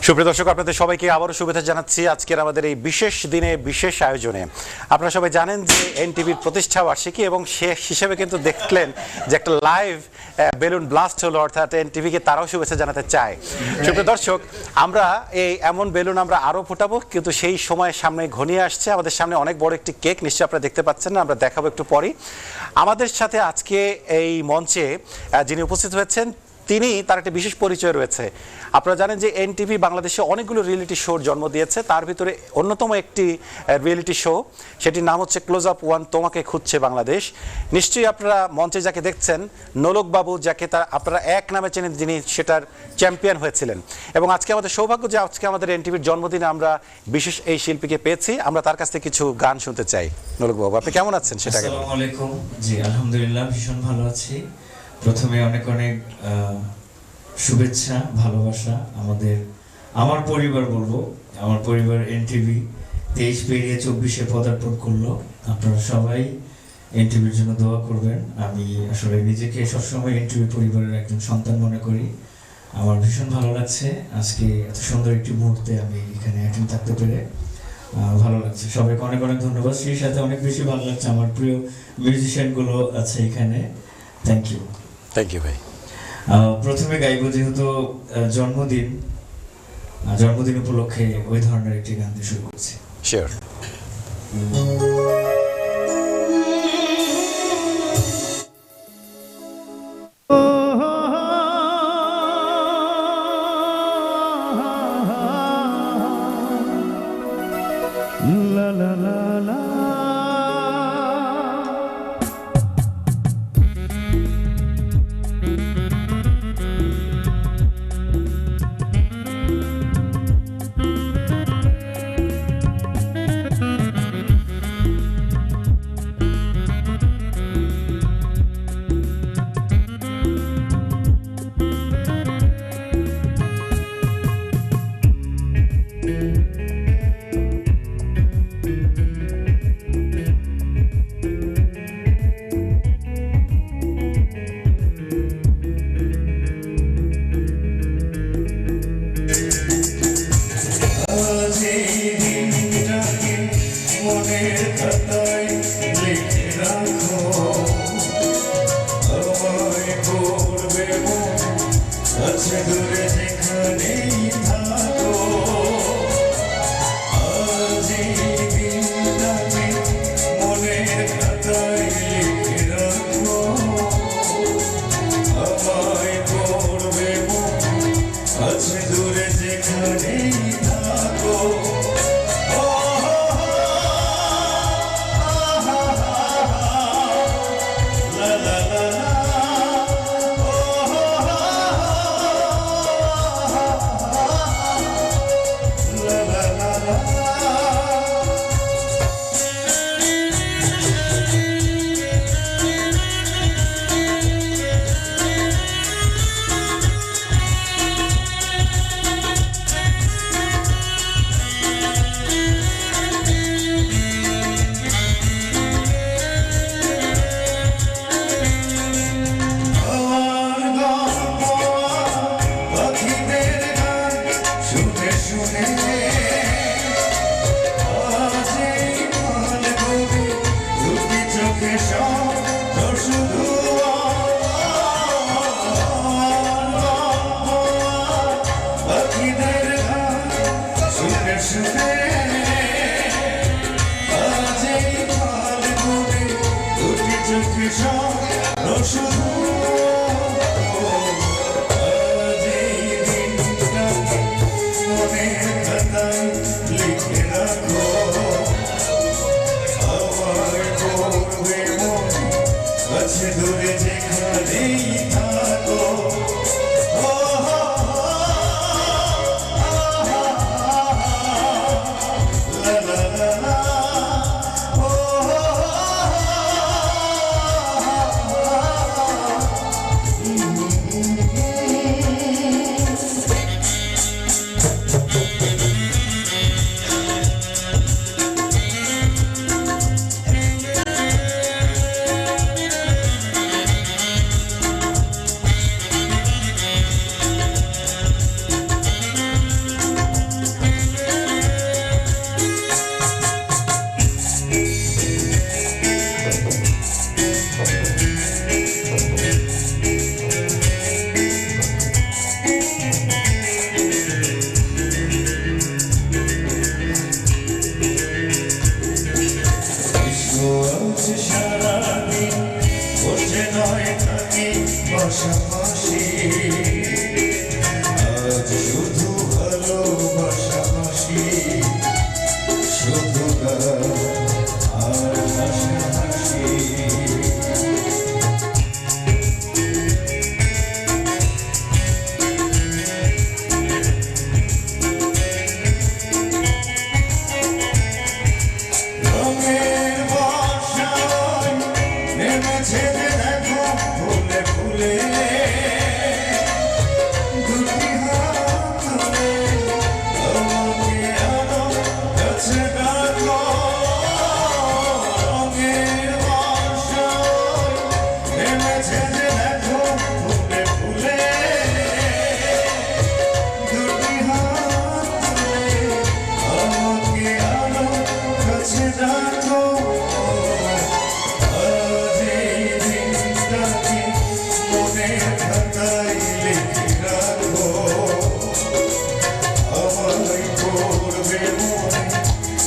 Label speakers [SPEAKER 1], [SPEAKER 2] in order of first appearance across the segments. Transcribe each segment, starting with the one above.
[SPEAKER 1] সুপ্রিয় দর্শক, আপনাদের সবাইকে আবারও শুভেচ্ছা জানাচ্ছি আজকের আমাদের এই বিশেষ দিনে বিশেষ আয়োজনে। আপনারা সবাই জানেন যে এনটিভির প্রতিষ্ঠা বার্ষিকী এবং শেষ হিসেবে কিন্তু দেখলেন যে একটা লাইভ বেলুন ব্লাস্ট হলো, অর্থাৎ এনটিভিকে তারাও শুভেচ্ছা জানাতে চায়। সুপ্রিয় দর্শক, আমরা এই এমন বেলুন আমরা আরও ফোটাবো, কিন্তু সেই সময় সামনে ঘনিয়ে আসছে। আমাদের সামনে অনেক বড় একটি কেক নিশ্চয়ই আপনারা দেখতে পাচ্ছেন না, আমরা দেখাবো একটু পরেই। আমাদের সাথে আজকে এই মঞ্চে যিনি উপস্থিত হয়েছেন তার একটা বিশেষ পরিচয় রয়েছে। আপনারা জানেন যে এনটিভি বাংলাদেশে অনেকগুলো রিয়েলিটি শোর জন্ম দিয়েছে, তার ভিতরে অন্যতম একটি রিয়েলিটি শো, সেটির নাম হচ্ছে ক্লোজ আপ ওয়ান তোমাকে খুঁজছে বাংলাদেশ। নিশ্চয়ই আপনারা মঞ্চে যাকে দেখছেন নোলক বাবু, যাকে আপনারা এক নামে চেনেন, যিনি সেটার চ্যাম্পিয়ন হয়েছিলেন। এবং আজকে আমাদের সৌভাগ্য যে আজকে আমাদের এনটিভির জন্মদিনে আমরা বিশেষ এই শিল্পীকে পেয়েছি। আমরা তার কাছ থেকে কিছু গান শুনতে চাই। নোলক বাবু, আপনি কেমন আছেন? সেটাকে
[SPEAKER 2] আসসালামু আলাইকুম। জি আলহামদুলিল্লাহ, ভীষণ ভালো আছি। প্রথমে অনেক অনেক শুভেচ্ছা, ভালোবাসা আমার পরিবার বলবো, আমার পরিবার এনটিভি 23 পেরিয়ে 24-এ পদার্পণ করলো। আপনারা সবাই এনটিভির জন্য দোয়া করবেন। আমি আসলে নিজেকে সবসময় এনটিভি পরিবারের একজন সন্তান মনে করি। আমার ভীষণ ভালো লাগছে আজকে এত সুন্দর একটি মুহূর্তে আমি এখানে অ্যাটেন্ড থাকতে পেরে। ভালো লাগছে। সবাইকে অনেক অনেক ধন্যবাদ। সেই সাথে অনেক বেশি ভালো লাগছে আমার প্রিয় মিউজিশিয়ানগুলো আছে এখানে। থ্যাংক ইউ
[SPEAKER 1] ভাই।
[SPEAKER 2] প্রথমে গাইব, যেহেতু জন্মদিন উপলক্ষে ওই ধরনের একটি গান দিয়ে শুরু করছি।
[SPEAKER 1] Sure.
[SPEAKER 3] La la la la.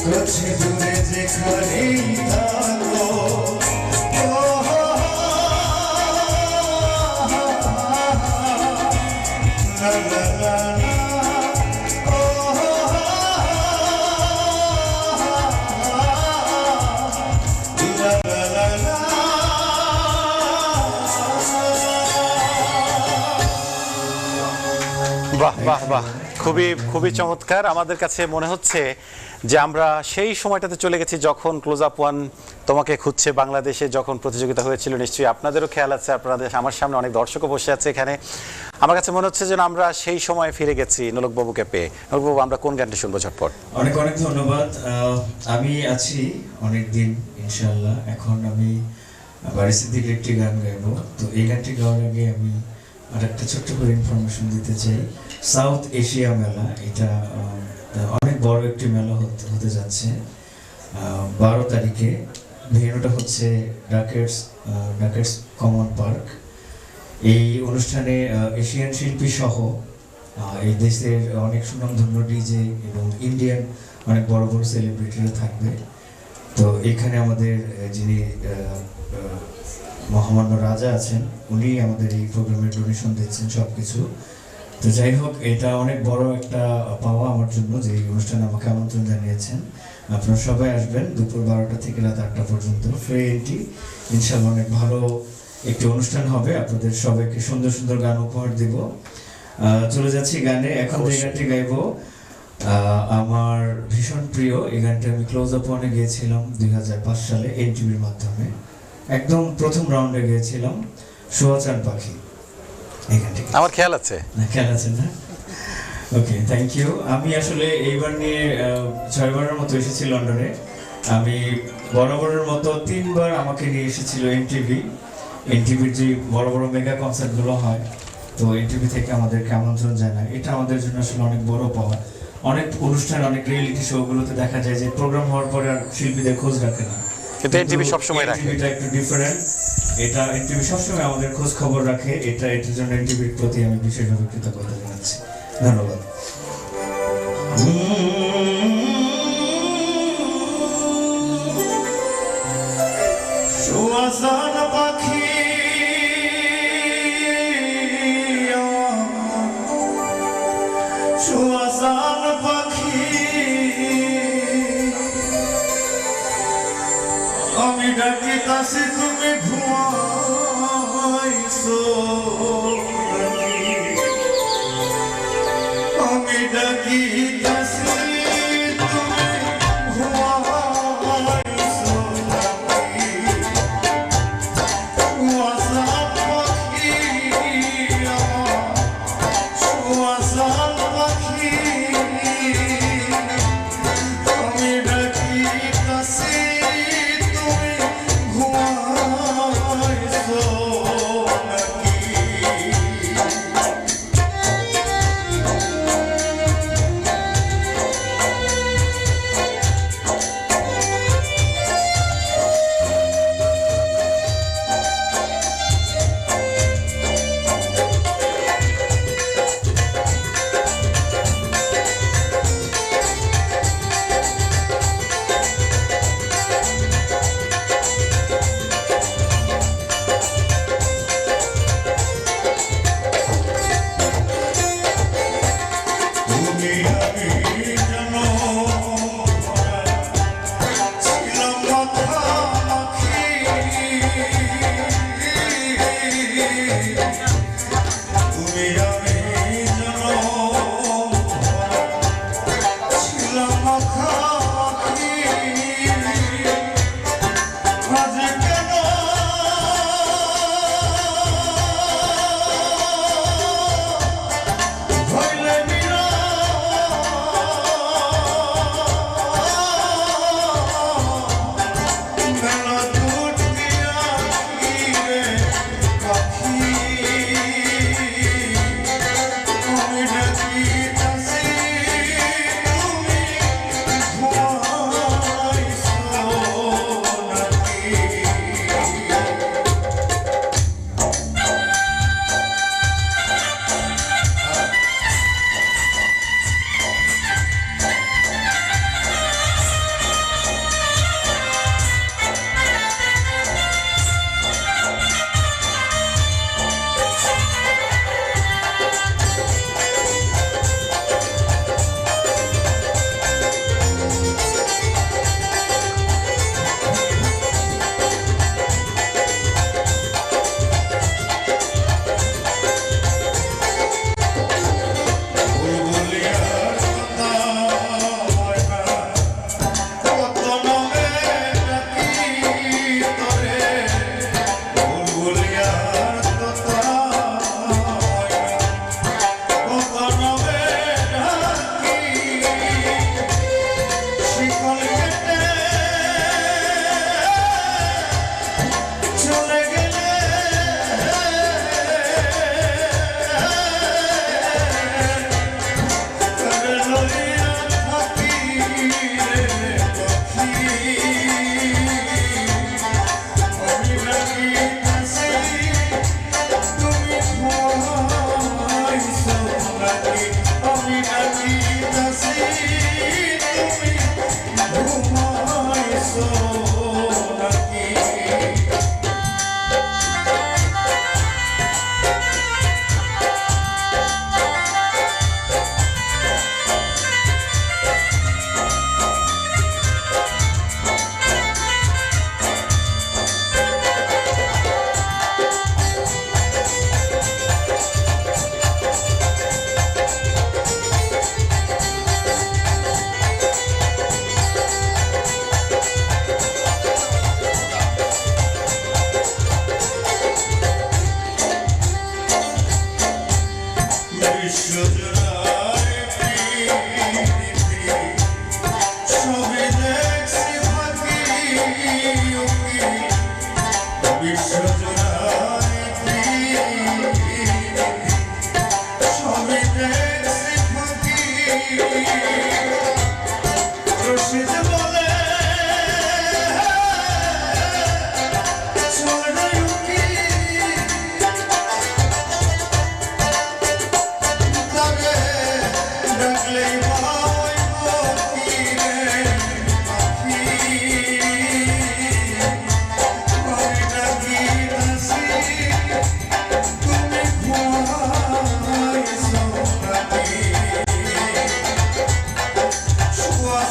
[SPEAKER 2] কাছে দূরে যেখানেই থাকো la la la la
[SPEAKER 1] বাহ বাহ বাহ, খুবই খুবই চমৎকার। আমাদের কাছে মনে হচ্ছে যে আমরা সেই সময়টাতে চলে গেছি যখন ক্লোজ আপ ওয়ান তোমাকে খুঁজছে বাংলাদেশে যখন প্রতিযোগিতা হয়েছিল। নিশ্চয়ই আপনাদেরও খেয়াল আছে, আপনাদের আমার সামনে অনেক দর্শকও বসে আছে এখানে। আমার কাছে মনে হচ্ছে যেন আমরা সেই সময়ে ফিরে গেছি নোলকবাবুকে পেয়ে। নোলকবাবু, আমরা কোন গানটি শুনবো ঝটপট?
[SPEAKER 2] অনেক অনেক ধন্যবাদ। আমি আছি অনেক দিন ইনশাআল্লাহ। এখন আমি বাড়ি সিদ্দিকের একটি গান গাইবো। তো এই গানটি গাওয়ার আগে আমি আর একটা ছোট্ট করে ইনফরমেশন দিতে চাই। সাউথ এশিয়া মেলা, এটা অনেক বড় একটি মেলা হতে যাচ্ছে 12 তারিখে। ভেন্যুটা হচ্ছে ডাকেটস কমন পার্ক। এই অনুষ্ঠানে এশিয়ান শিল্পী সহ এই দেশের অনেক সুনামধন্য ডিজে এবং ইন্ডিয়ান অনেক বড় বড় সেলিব্রিটিরা থাকবে। তো এখানে আমাদের যিনি মহামান্য রাজা আছেন, উনি আমাদের এই প্রোগ্রামের ডোনেশন দিচ্ছেন সবকিছু। তো যাই হোক, এটা অনেক বড় একটা পাওয়া আমার জন্য যে এই অনুষ্ঠানে আমাকে আমন্ত্রণ জানিয়েছেন। আপনারা সবাই আসবেন দুপুর 12টা থেকে রাত 8টা পর্যন্ত, ফ্রি এন্ট্রি। ইনশাআল্লাহ অনেক ভালো একটি অনুষ্ঠান হবে। আপনাদের সবাইকে সুন্দর সুন্দর গান উপহার দিব। চলে যাচ্ছি গানে। এখন যে গানটি গাইবো আমার ভীষণ প্রিয়। এই গানটি আমি ক্লোজ আপ ওয়ানে গিয়েছিলাম 2005 সালে এনটিভির মাধ্যমে। একদম প্রথম রাউন্ডে গিয়েছিলাম, সোয়াচান পাখি। এই গানটি
[SPEAKER 1] আমার খেয়াল আছে।
[SPEAKER 2] খেয়াল আছে না? ওকে, থ্যাংক ইউ। আমি আসলে এইবার নিয়ে 6 বারের মতো এসেছি লন্ডনে। আমি বরাবরের মতো 3 বার আমাকে নিয়ে এসেছিল এনটিভির যে বড় বড় মেগা কনসার্টগুলো হয়, তো এনটিভি থেকে আমাদেরকে আমন্ত্রণ জানায়। এটা আমাদের জন্য আসলে অনেক বড় পাওয়া। অনেক অনুষ্ঠান, অনেক রিয়েলিটি শোগুলোতে দেখা যায় যে প্রোগ্রাম হওয়ার পরে আর শিল্পীদের খোঁজ রাখে না,
[SPEAKER 1] কিন্তু এনটিভি সবসময় রাখে।
[SPEAKER 2] এটা একটু ডিফারেন্ট। এটা এনটিভি সবসময় আমাদের খোঁজ খবর রাখে। এটার জন্য এনটিভির প্রতি আমি বিশেষভাবে কৃতজ্ঞতা জানাচ্ছি। ধন্যবাদ।
[SPEAKER 4] সুয়াসান পাখি সুয়াসান পাখি আমি ডাকি তাসি তুমি ঘুমাইছো, আমি ডাকি তাসি তুমি ঘুমাইছো। সুয়াসান পাখি সুয়াসান পাখি আমি ডাকি তাসি তুমি ঘুমাইছো নাকি? তুমি আমি যেন ছিলাম মাখামাখি, তুমি আমি যেন ছিলাম মাখামাখি। আজ কেন হইলে মিলা মেলা দুধ দিয়া রে পাখি, আমি ডাকি তাসি তুমি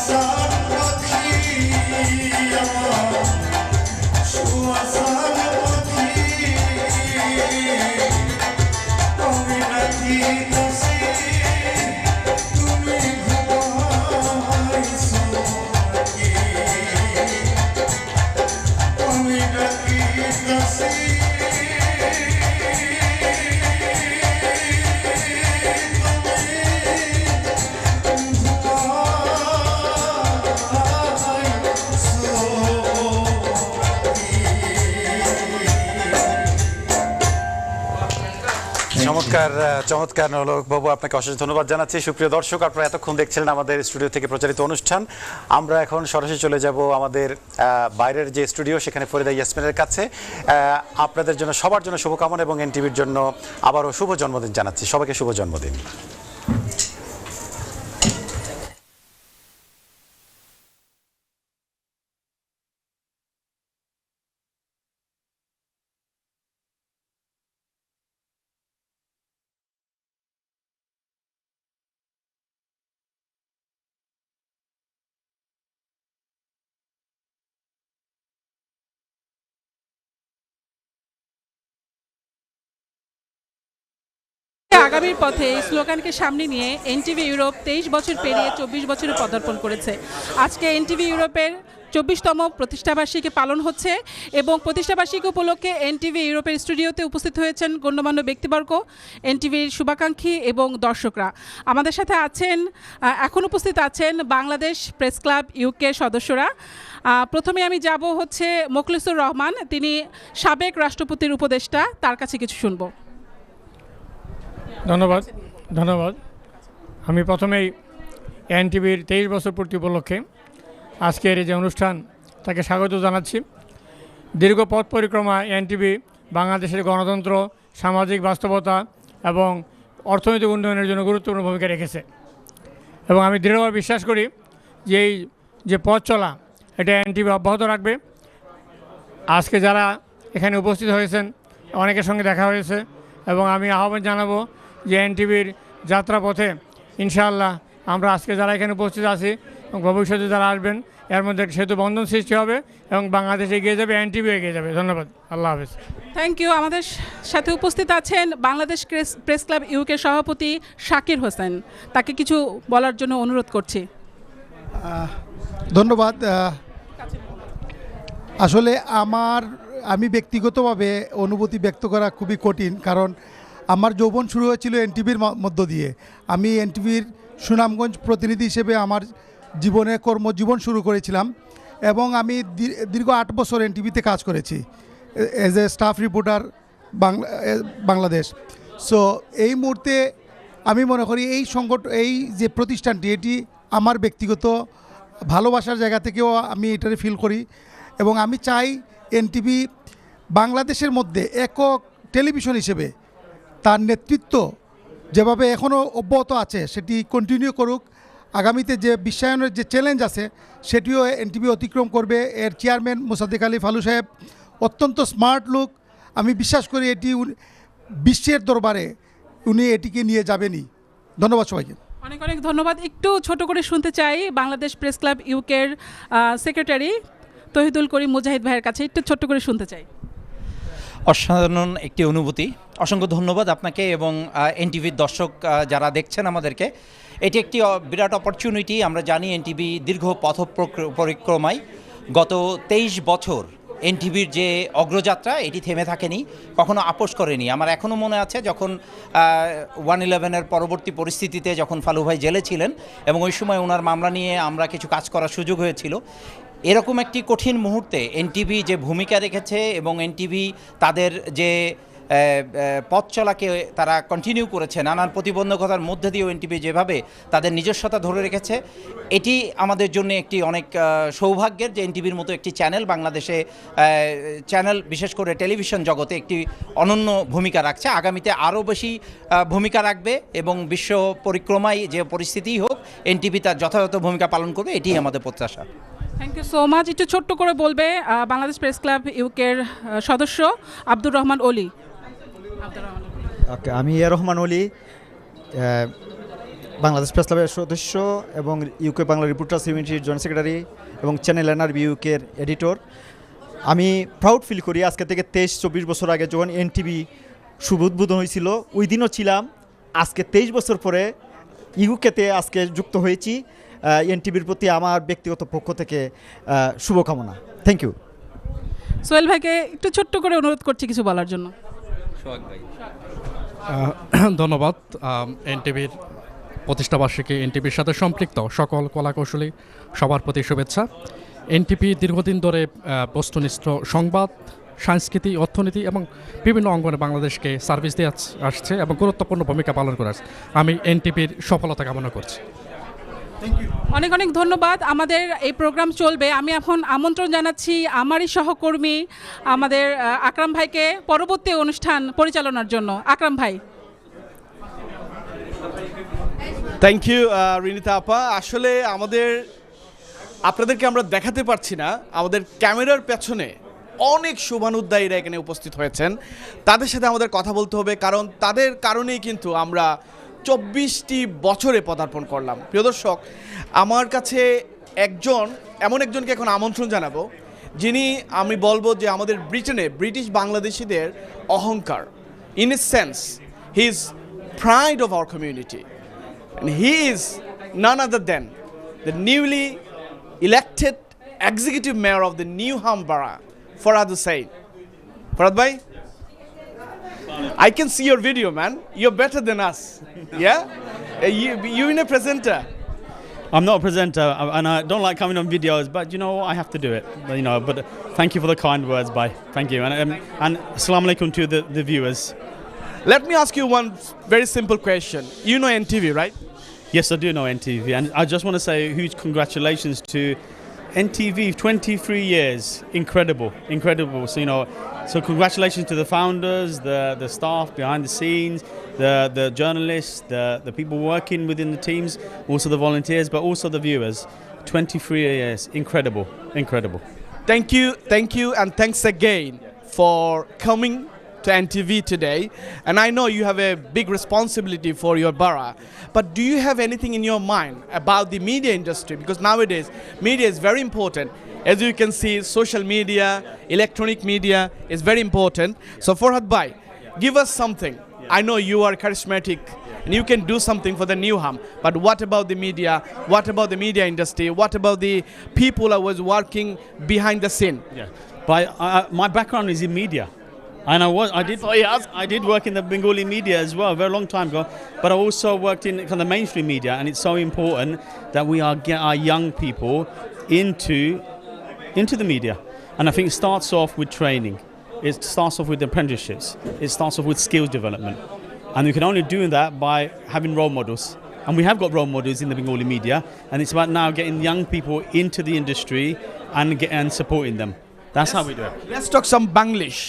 [SPEAKER 4] সুয়াসান পাখি আমার সুয়াসান পাখি আমি নাকি দাসী তুমি ঘুমাইছো নাকি আমি নাকি দাসী
[SPEAKER 1] চমৎকার চমৎকার নৌলক বাবু, আপনাকে অশেষ ধন্যবাদ জানাচ্ছি। সুপ্রিয় দর্শক, আপনারা এতক্ষণ দেখছিলেন আমাদের স্টুডিও থেকে প্রচারিত অনুষ্ঠান। আমরা এখন সরাসরি চলে যাব আমাদের বাইরের যে স্টুডিও, সেখানে ফরিদা ইয়াসমিনের কাছে। আপনাদের জন্য সবার জন্য শুভকামনা এবং এনটিভির জন্য আবারও শুভ জন্মদিন জানাচ্ছি। সবাইকে শুভ জন্মদিন।
[SPEAKER 5] আগামীর পথে এই স্লোগানকে সামনে নিয়ে এনটিভি ইউরোপ 23 বছর পেরিয়ে 24 বছরে পদার্পণ করেছে। আজকে এনটিভি ইউরোপের 24তম প্রতিষ্ঠাবার্ষিকী পালন হচ্ছে এবং প্রতিষ্ঠাবার্ষিকী উপলক্ষে এনটিভি ইউরোপের স্টুডিওতে উপস্থিত হয়েছেন গণ্যমান্য ব্যক্তিবর্গ, এনটিভির শুভাকাঙ্ক্ষী এবং দর্শকরা। আমাদের সাথে আছেন, এখন উপস্থিত আছেন বাংলাদেশ প্রেস ক্লাব ইউকে সদস্যরা। প্রথমে আমি যাব হচ্ছে মোখলেসুর রহমান, তিনি সাবেক রাষ্ট্রপতির উপদেষ্টা, তার কাছে কিছু শুনবো।
[SPEAKER 6] ধন্যবাদ। আমি প্রথমেই এনটিভির 23 বছর পূর্তি উপলক্ষে আজকের এই যে অনুষ্ঠান, তাকে স্বাগত জানাচ্ছি। দীর্ঘ পথ পরিক্রমা এনটিভি বাংলাদেশের গণতন্ত্র, সামাজিক বাস্তবতা এবং অর্থনৈতিক উন্নয়নের জন্য গুরুত্বপূর্ণ ভূমিকা রেখেছে এবং আমি দৃঢ়ভাবে বিশ্বাস করি যে এই যে পথ চলা, এটা এনটিভি অব্যাহত রাখবে। আজকে যারা এখানে উপস্থিত হয়েছেন, অনেকের সঙ্গে দেখা হয়েছে এবং আমি আহ্বান জানাবো যে এনটিভির যাত্রাপথে ইনশাআল্লাহ আমরা আজকে যারা এখানে উপস্থিত আছি এবং ভবিষ্যতে যারা আসবেন, এর মধ্যে সেতু বন্ধন সৃষ্টি হবে এবং বাংলাদেশ এগিয়ে যাবে, এনটিভি এগিয়ে যাবে। ধন্যবাদ। আল্লাহ হাফেজ।
[SPEAKER 5] Thank you. আমাদের সাথে উপস্থিত আছেন বাংলাদেশ প্রেস ক্লাব ইউকে সভাপতি শাকির হোসেন, তাকে কিছু বলার জন্য অনুরোধ করছি।
[SPEAKER 7] ধন্যবাদ। আসলে আমি ব্যক্তিগতভাবে অনুভূতি ব্যক্ত করা খুবই কঠিন, কারণ আমার যৌবন শুরু হয়েছিল এনটিভির মধ্য দিয়ে। আমি এনটিভির সুনামগঞ্জ প্রতিনিধি হিসেবে আমার কর্মজীবন শুরু করেছিলাম এবং আমি দীর্ঘ 8 বছর এনটিভিতে কাজ করেছি as a staff reporter Bangladesh. So এই মুহূর্তে আমি মনে করি এই যে প্রতিষ্ঠানটি, এটি আমার ব্যক্তিগত ভালোবাসার জায়গা থেকেও আমি এটারে ফিল করি এবং আমি চাই এনটিভি বাংলাদেশের মধ্যে একক টেলিভিশন হিসেবে তার নেতৃত্ব যেভাবে এখনও অব্যাহত আছে সেটি কন্টিনিউ করুক। আগামীতে যে বিশ্বায়নের যে চ্যালেঞ্জ আছে সেটিও এনটিভি অতিক্রম করবে। এর চেয়ারম্যান মোসাদ্দেক আলী ফালু সাহেব অত্যন্ত স্মার্ট লোক, আমি বিশ্বাস করি এটি বিশ্বের দরবারে উনি এটিকে নিয়ে যাবেনই। ধন্যবাদ সবাইকে।
[SPEAKER 5] অনেক অনেক ধন্যবাদ। একটু ছোট করে শুনতে চাই বাংলাদেশ প্রেস ক্লাব ইউকের সেক্রেটারি তহিদুল করিম মুজাহিদ ভাইয়ের কাছে, একটু ছোট্ট করে শুনতে চাই।
[SPEAKER 8] অসাধারণ একটি অনুভূতি। অসংখ্য ধন্যবাদ আপনাকে এবং এনটিভির দর্শক যারা দেখছেন আমাদেরকে। এটি একটি বিরাট অপরচুনিটি। আমরা জানি এনটিভি দীর্ঘ পথ পরিক্রমায় গত 23 বছর এনটিভির যে অগ্রযাত্রা, এটি থেমে থাকেনি, কখনো আপোষ করেনি। আমার এখনও মনে আছে যখন 1/11-এর পরবর্তী পরিস্থিতিতে যখন ফালু ভাই জেলে ছিলেন এবং ওই সময় ওনার মামলা নিয়ে আমরা কিছু কাজ করার সুযোগ হয়েছিল। এরকম একটি কঠিন মুহূর্তে এনটিভি যে ভূমিকা রেখেছে এবং এনটিভি তাদের যে পথ চলাকে তারা কন্টিনিউ করেছে, নানান প্রতিবন্ধকতার মধ্যে দিয়েও এনটিভি যেভাবে তাদের নিজস্বতা ধরে রেখেছে, এটি আমাদের জন্য একটি অনেক সৌভাগ্যের যে এনটিভির মতো একটি চ্যানেল বাংলাদেশে চ্যানেল বিশেষ করে টেলিভিশন জগতে একটি অনন্য ভূমিকা রাখছে। আগামীতে আরও বেশি ভূমিকা রাখবে এবং বিশ্ব পরিক্রমায় যে পরিস্থিতি হোক এনটিভি তার যথাযথ ভূমিকা পালন করবে, এটি আমাদের প্রত্যাশা।
[SPEAKER 5] Thank you so much. একটু ছোট্ট করে বলবে বাংলাদেশ প্রেস ক্লাব ইউকের সদস্য আব্দুর রহমান অলি।
[SPEAKER 9] ওকে, আমি রহমান অলি, বাংলাদেশ প্রেস ক্লাবের সদস্য এবং ইউকে বাংলা রিপোর্টার্স ইউনিটির জয়েন্ট সেক্রেটারি এবং চ্যানেল এনআরবি ইউকের এডিটর। আমি প্রাউড ফিল করি আজকে থেকে 23-24 বছর আগে যখন এনটিভি শুভ উদ্বোধন হয়েছিল ওই দিনও ছিলাম, আজকে 23 বছর পরে ইউকেতে আজকে যুক্ত হয়েছি। এনটিভির প্রতি আমার ব্যক্তিগত পক্ষ থেকে শুভকামনা। Thank you.
[SPEAKER 5] সোহেল ভাইকে একটু ছোট্ট করে অনুরোধ করছি কিছু বলার জন্য।
[SPEAKER 10] ধন্যবাদ। এনটিভির প্রতিষ্ঠাবার্ষিকী, এনটিভির সাথে সম্পৃক্ত সকল কলাকৌশলী সবার প্রতি শুভেচ্ছা। এনটিভি দীর্ঘদিন ধরে বস্তুনিষ্ঠ সংবাদ, সংস্কৃতি, অর্থনীতি এবং বিভিন্ন অঙ্গনে বাংলাদেশকে সার্ভিস দিয়ে আসছে এবং গুরুত্বপূর্ণ ভূমিকা পালন করে আসছে। আমি এনটিভির সফলতা কামনা করছি।
[SPEAKER 5] অনেক অনেক ধন্যবাদ। আমাদের এই প্রোগ্রাম চলবে। আমি এখন আমন্ত্রণ জানাচ্ছি আমারই সহকর্মী আমাদের আকরাম ভাইকে পরবর্তী অনুষ্ঠান পরিচালনার জন্য। আকরাম ভাই।
[SPEAKER 11] থ্যাংক ইউ রিনিতা আপা। আসলে আপনাদেরকে আমরা দেখাতে পারছি না, আমাদের ক্যামেরার পেছনে অনেক শুভানুদ্দায়ীরা এখানে উপস্থিত হয়েছেন। তাদের সাথে আমাদের কথা বলতে হবে, কারণ তাদের কারণেই কিন্তু আমরা 24টি বছরে পদার্পণ করলাম। প্রিয় দর্শক, আমার কাছে এমন একজনকে এখন আমন্ত্রণ জানাবো, যিনি আমি বলবো যে আমাদের ব্রিটিশ বাংলাদেশিদের অহংকার। In a sense he is pride of our community, and he is none other than the newly elected executive mayor of the Newham Borough, Farhad Hussain. Farhad bhai, I can see your video, man. You're better than us. Yeah, you in a presenter.
[SPEAKER 12] I'm not a presenter, and I don't like coming on videos, but you know I have to do it. But thank you for the kind words, bye. Thank you, and assalamu alaikum to the viewers.
[SPEAKER 11] Let me ask you one very simple question. You know NTV, right?
[SPEAKER 12] Yes, I do know NTV, and I just want to say a huge congratulations to NTV. 23 years, incredible. So congratulations to the founders, the staff behind the scenes, the journalists, the people working within the teams, also the volunteers, but also the viewers. 23 years, incredible.
[SPEAKER 11] Thank you, and thanks again for coming to NTV today. And I know you have a big responsibility for your borough, but do you have anything in your mind about the media industry? Because nowadays media is very important. As you can see, social media, electronic media is very important. So Farhad bhai, give us something. I know you are charismatic and you can do something for the Newham, but what about the media? What about the media industry? What about the people who was working behind the scene?
[SPEAKER 12] But my background is in media. And I did work in the Bengali media as well, a very long time ago. But I also worked in kind of mainstream media, and it's so important that we get our young people into the media. And I think it starts off with training. It starts off with apprenticeships. It starts off with skills development. And you can only do that by having role models. And we have got role models in the Bengali media. And it's about now getting young people into the industry and supporting them. That's how we do it.
[SPEAKER 11] Let's talk some Banglish.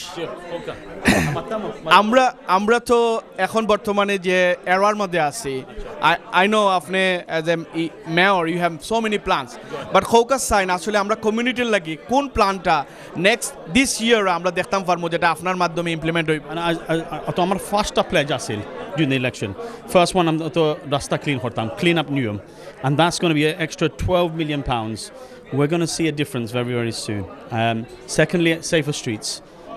[SPEAKER 11] আমরা তো এখন বর্তমানে যে error মধ্যে আছি। I know আপনি as a mayor you have so many plans, but focus sign আসলে আমরা কমিউনিটির লাগি কোন প্ল্যানটা নেক্সট দিস ইয়ার আমরা দেখতাম পারবো যেটা আপনার মাধ্যমে ইমপ্লিমেন্ট হইবে।
[SPEAKER 12] তো আমার ফার্স্টটা pledge আছিল during the election. First one, to rasta clean up Newham, and that's going to be an extra £12 million. We're going to see a difference very, very soon. Secondly, safer streets.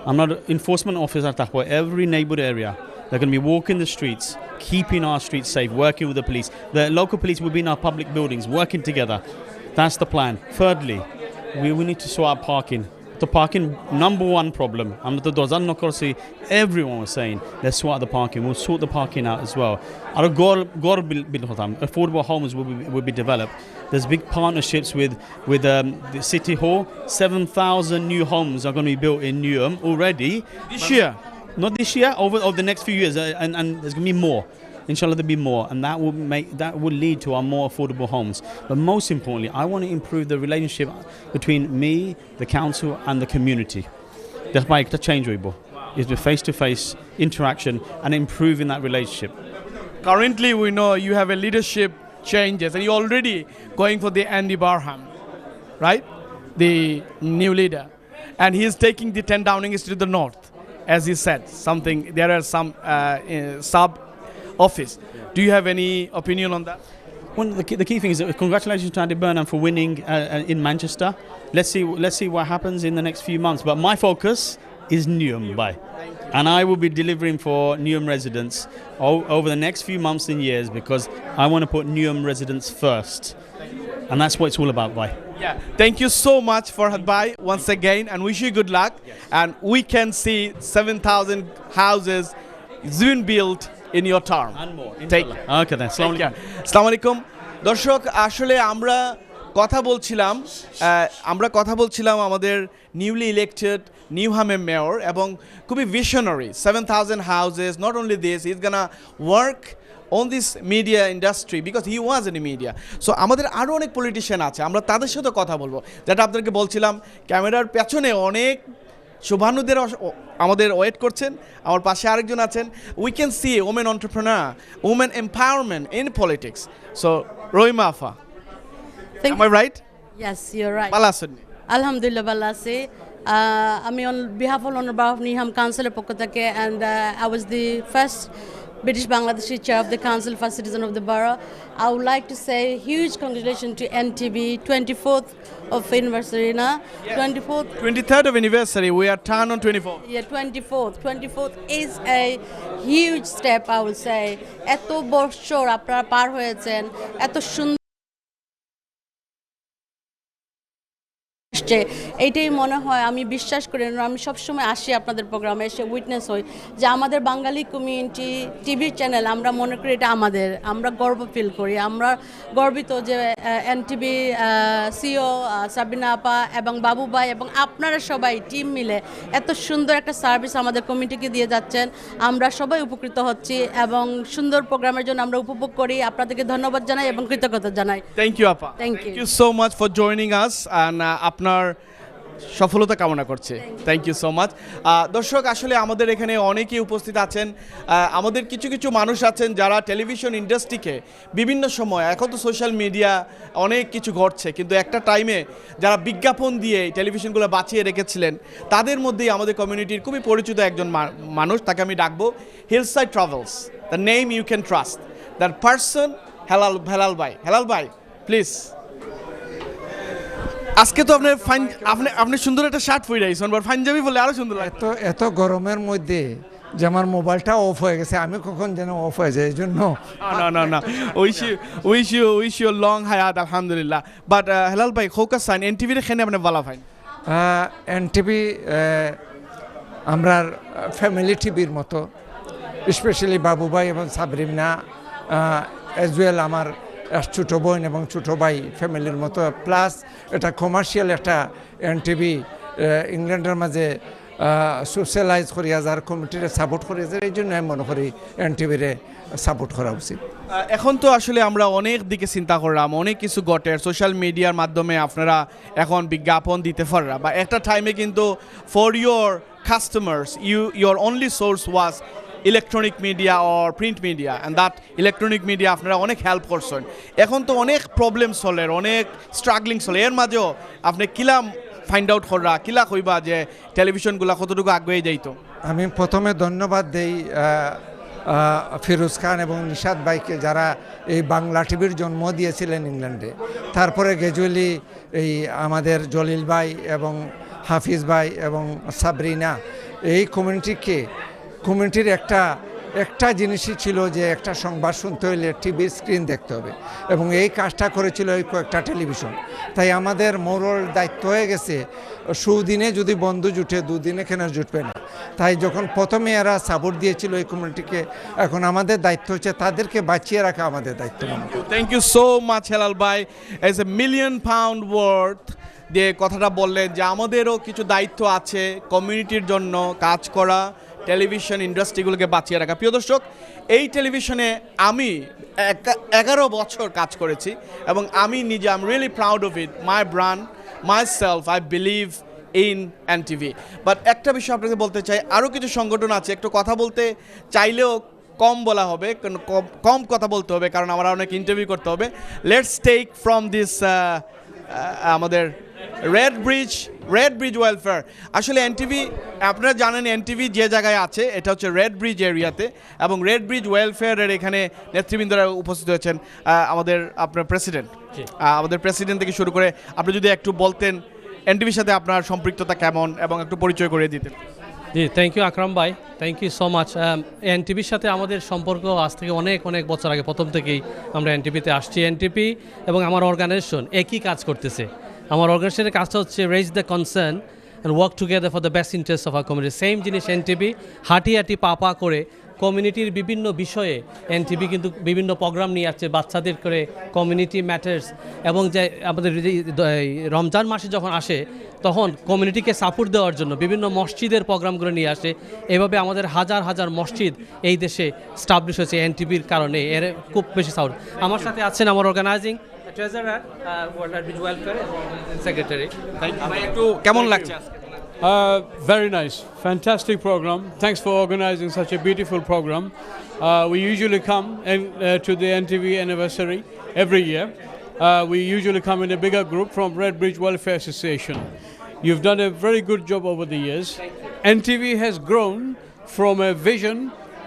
[SPEAKER 12] I'm not an enforcement officer at every neighbourhood area. They're going to be walking the streets, keeping our streets safe, working with the police. The local police will be in our public buildings, working together. That's the plan. Thirdly, we need to sort out parking. The parking, number one problem. Everyone was saying, let's sort out the parking. We'll sort the parking out as well. Affordable homes will be developed. There's big partnerships with the City Hall. 7,000 new homes are going to be built in Newham already.
[SPEAKER 11] This year?
[SPEAKER 12] Not this year, over the next few years. And there's going to be more. Inshallah, there'll be more. And that will lead to our more affordable homes. But most importantly, I want to improve the relationship between me, the council, and the community. That's why the change is the face-to-face interaction and improving that relationship.
[SPEAKER 11] Currently, we know you have a leadership changes, and you're already going for the Andy Barham, right? The new leader. And he is taking the 10 Downing Street to the north, as he said. There are some office. Do you have any opinion on that?
[SPEAKER 12] Well, the key thing is that congratulations to Andy Burnham for winning in Manchester. Let's see what happens in the next few months. But my focus is Newham, and I will be delivering for Newham residents over the next few months and years because I want to put Newham residents first, and that's what it's all about. Bye.
[SPEAKER 11] Yeah, thank you so much for Bye once again, and wish you good luck. And we can see 7,000 houses soon built in your term.
[SPEAKER 12] And more.
[SPEAKER 11] Take
[SPEAKER 12] Okay then. Assalamu alaikum.
[SPEAKER 11] আসসালামু আলাইকুম দর্শক, আসলে আমরা কথা বলছিলাম আমাদের newly elected নিউহামের mayor এবং খুবই visionary 7,000 houses. Not only this, he is gonna work on this media industry because he was in the media. So আমাদের আরও অনেক পলিটিশিয়ান আছে, আমরা তাদের সাথে কথা বলবো, যেটা আপনাদেরকে বলছিলাম ক্যামেরার পেছনে অনেক শুভানুদের আমাদের ওয়েট করছেন. আমার পাশে আরেকজন আছেন. We can see women entrepreneur, women empowerment in politics. So Rahima Apa, am I right?
[SPEAKER 13] Yes, you're right.
[SPEAKER 11] ভালো আছেন?
[SPEAKER 13] আলহামদুলিল্লাহ ভালো আছি. আমি on behalf of Honorable of Newham Council পক্ষ থেকে, and I was the first British Bangladeshi chair of the council for citizen of the borough. I would like to say huge congratulations to NTV 24th of anniversary, na?
[SPEAKER 11] 23rd of anniversary. We are turn on 24th.
[SPEAKER 13] Yeah, 24th is a huge step, I would say. এত বছর আপনারা পার হয়েছেন, এত সুন্দর এইটাই মনে হয়, আমি বিশ্বাস করি, আমি সবসময় আসি আপনাদের প্রোগ্রামে, এসে উইটনেস হই যে আমাদের বাঙালি কমিউনিটি টিভি চ্যানেল, আমরা মনে করি এটা আমাদের, আমরা গর্ব ফিল করি, আমরা গর্বিত যে এনটিভি সিও সাবিনা আপা এবং বাবু ভাই এবং আপনারা সবাই টিম মিলে এত সুন্দর একটা সার্ভিস আমাদের কমিউনিটিকে দিয়ে যাচ্ছেন. আমরা সবাই উপকৃত হচ্ছি এবং সুন্দর প্রোগ্রামের জন্য আমরা উপভোগ করি. আপনাদেরকে ধন্যবাদ জানাই এবং কৃতজ্ঞতা জানাই.
[SPEAKER 11] থ্যাংক ইউ আপা.
[SPEAKER 13] Thank
[SPEAKER 11] you so much for joining us, and আপনার সফলতা কামনা করছে. Thank you so much. দর্শক, আসলে আমাদের এখানে অনেকেই উপস্থিত আছেন. আমাদের কিছু মানুষ আছেন যারা টেলিভিশন ইন্ডাস্ট্রিকে বিভিন্ন সময়, এখন তো সোশ্যাল মিডিয়া অনেক কিছু ঘটছে, কিন্তু একটা টাইমে যারা বিজ্ঞাপন দিয়ে টেলিভিশনগুলো বাঁচিয়ে রেখেছিলেন, তাদের মধ্যেই আমাদের কমিউনিটির খুবই পরিচিত একজন মানুষ, তাকে আমি ডাকবো Hillside Travels, the name you can trust, that person Helal ভাই. হেলাল ভাই, প্লিজ. আজকে তো আপনি সুন্দর একটা শার্ট পরে আইছেন, বাট পাঞ্জাবি বলে আরো সুন্দর লাগে.
[SPEAKER 14] এত গরমের মধ্যে যে আমার মোবাইলটা অফ হয়ে গেছে, আমি কখন যেন অফ হয়ে যায়, এই জন্য
[SPEAKER 11] না উইশ ইউ লং হায়াত, আলহামদুলিল্লাহ. বাট হেলাল ভাই, খোকা সাইন এনটিভির এখানে আপনি ভালো পাইন?
[SPEAKER 14] এনটিভি আমরা ফ্যামিলি টিভির মতো, স্পেশালি বাবু ভাই এবং সাবরিনা অ্যাজ ওয়েল আমার ছোটো বোন এবং ছোটো ভাই ফ্যামিলির মতো, প্লাস এটা কমার্শিয়াল একটা এনটিভি ইংল্যান্ডের মাঝে সোশ্যালাইজ করিয়া যার কমিটিরে সাপোর্ট করিয়া যায়, এই জন্য আমি মনে করি এনটিভিরে সাপোর্ট করা উচিত.
[SPEAKER 11] এখন তো আসলে আমরা অনেক দিকে চিন্তা করলাম, অনেক কিছু ঘটে সোশ্যাল মিডিয়ার মাধ্যমে, আপনারা এখন বিজ্ঞাপন দিতে পাররা, বা একটা টাইমে কিন্তু for your customers your only source was electronic media or print media, and that electronic media আপনারা অনেক হেল্প করছেন. এখন তো অনেক প্রবলেম চলে, অনেক স্ট্রাগলিং চলে, এর মাঝেও আপনি কিলা ফাইন্ড আউট করা, কিলা কইবা যে টেলিভিশনগুলো কতটুকু আগে যাইতো?
[SPEAKER 14] আমি প্রথমে ধন্যবাদ দেই ফিরোজ খান এবং নিশাদ ভাইকে, যারা এই বাংলা টিভির জন্ম দিয়েছিলেন ইংল্যান্ডে. তারপরে গ্র্যাজুয়ালি এই আমাদের জলিল ভাই এবং হাফিজ ভাই এবং সাবরিনা, এই কমিউনিটির একটা জিনিসই ছিল যে একটা সংবাদ শুনতে হলে টিভির স্ক্রিন দেখতে হবে, এবং এই কাজটা করেছিল এই কয়েকটা টেলিভিশন. তাই আমাদের মোরাল দায়িত্ব হয়ে গেছে, সুদিনে যদি বন্ধু জুটে দুদিনে কেন জুটবে না. তাই যখন প্রথমে এরা সাপোর্ট দিয়েছিল এই কমিউনিটিকে, এখন আমাদের দায়িত্ব হচ্ছে তাদেরকে বাঁচিয়ে রাখা আমাদের দায়িত্ব.
[SPEAKER 11] Thank you so much Helal ভাই. এজ এ £1 million ওয়ার্থ যে কথাটা বললেন, যে আমাদেরও কিছু দায়িত্ব আছে কমিউনিটির জন্য কাজ করা, টেলিভিশন ইন্ডাস্ট্রিগুলোকে বাঁচিয়ে রাখা. প্রিয় দর্শক, এই টেলিভিশনে আমি 11 বছর কাজ করেছি এবং আমি নিজে I am really proud of it, my brand, my self, I believe in NTV. But একটা বিষয় আপনাকে বলতে চাই, আরও কিছু সংগঠন আছে, একটু কথা বলতে চাইলেও কম বলা হবে, কম কথা বলতে হবে, কারণ আমরা অনেক ইন্টারভিউ করতে হবে. লেটস টেক ফ্রম দিস আমাদের রেড ব্রিজ ওয়েলফেয়ার। আসলে এনটিভি, আপনারা জানেন এনটিভি যে জায়গায় আছে এটা হচ্ছে রেড ব্রিজ এরিয়াতে, এবং রেড ব্রিজ ওয়েলফেয়ারের এখানে নেতৃবৃন্দরা উপস্থিত হয়েছেন। আমাদের আপনার প্রেসিডেন্ট, আমাদের প্রেসিডেন্ট থেকে শুরু করে আপনি যদি একটু বলতেন এনটিভির সাথে আপনার সম্পৃক্ততা কেমন এবং একটু পরিচয় করিয়ে দিতেন।
[SPEAKER 15] জি, থ্যাংক ইউ আকরাম ভাই, থ্যাংক ইউ সো মাচ। এনটিভির সাথে আমাদের সম্পর্ক আজ থেকে অনেক বছর আগে, প্রথম থেকেই আমরা এনটিভিতে আসছি। এনটিভি এবং আমার অর্গানাইজেশন একই কাজ করতেছে। আমার অর্গানাইজেশনের কাজটা হচ্ছে raise the concern and work together for the best interest of our community. Same জিনিস এনটিভি হাঁটি পা করে কমিউনিটির বিভিন্ন বিষয়ে এনটিভি কিন্তু বিভিন্ন প্রোগ্রাম নিয়ে আসছে, বাচ্চাদের করে কমিউনিটি ম্যাটার্স, এবং যে আমাদের রমজান মাসে যখন আসে তখন কমিউনিটিকে সাপোর্ট দেওয়ার জন্য বিভিন্ন মসজিদের প্রোগ্রামগুলো নিয়ে আসে। এভাবে আমাদের হাজার মসজিদ এই দেশে স্টাবলিশ হয়েছে এনটিভির কারণে, এর খুব বেশি সাপোর্ট। আমার সাথে আছেন আমার organising treasurer, World Bridge Welfare secretary.
[SPEAKER 11] একটু কেমন লাগছে?
[SPEAKER 16] Very nice, fantastic program. Thanks for organizing such a beautiful program. We usually come to the NTV anniversary every year. We usually come in a bigger group from Red Bridge Welfare Association. You've done a very good job over the years. NTV has grown from a vision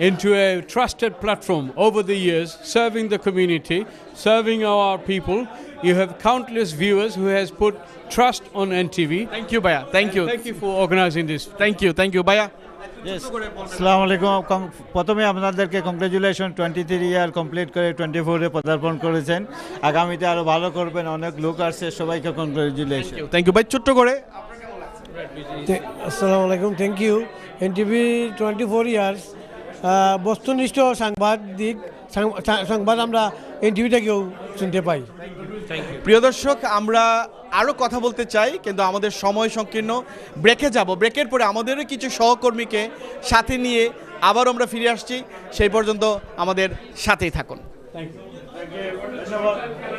[SPEAKER 16] into a trusted platform over the years, serving the community, serving our people. You have countless viewers who has put trust on NTV.
[SPEAKER 11] Thank you, Baya. Thank you.
[SPEAKER 16] Thank you for organizing this.
[SPEAKER 11] Thank you, Baya.
[SPEAKER 17] আসসালামু আলাইকুম। প্রথমে আপনাদেরকে congratulation, 23 year complete করে 24-এ পদার্পণ করেছেন। আগামীতে আরও ভালো করবেন, অনেক লোক আসছে, সবাইকে কংগ্রেচুলেশন।
[SPEAKER 11] থ্যাংক ইউ ভাই। ছোট্ট করে
[SPEAKER 18] আসসালামু আলাইকুম। Thank you. এনটিভি 24 ইয়ার্স বস্তুনিষ্ঠ সংবাদ আমরা এনটিভি থেকেও শুনতে পাই।
[SPEAKER 11] প্রিয় দর্শক, আমরা আরও কথা বলতে চাই কিন্তু আমাদের সময় সংকীর্ণ। ব্রেকে যাব, ব্রেকের পরে আমাদেরও কিছু সহকর্মীকে সাথে নিয়ে আবার আমরা ফিরে আসছি। সেই পর্যন্ত আমাদের সাথেই থাকুন।
[SPEAKER 16] Thank you.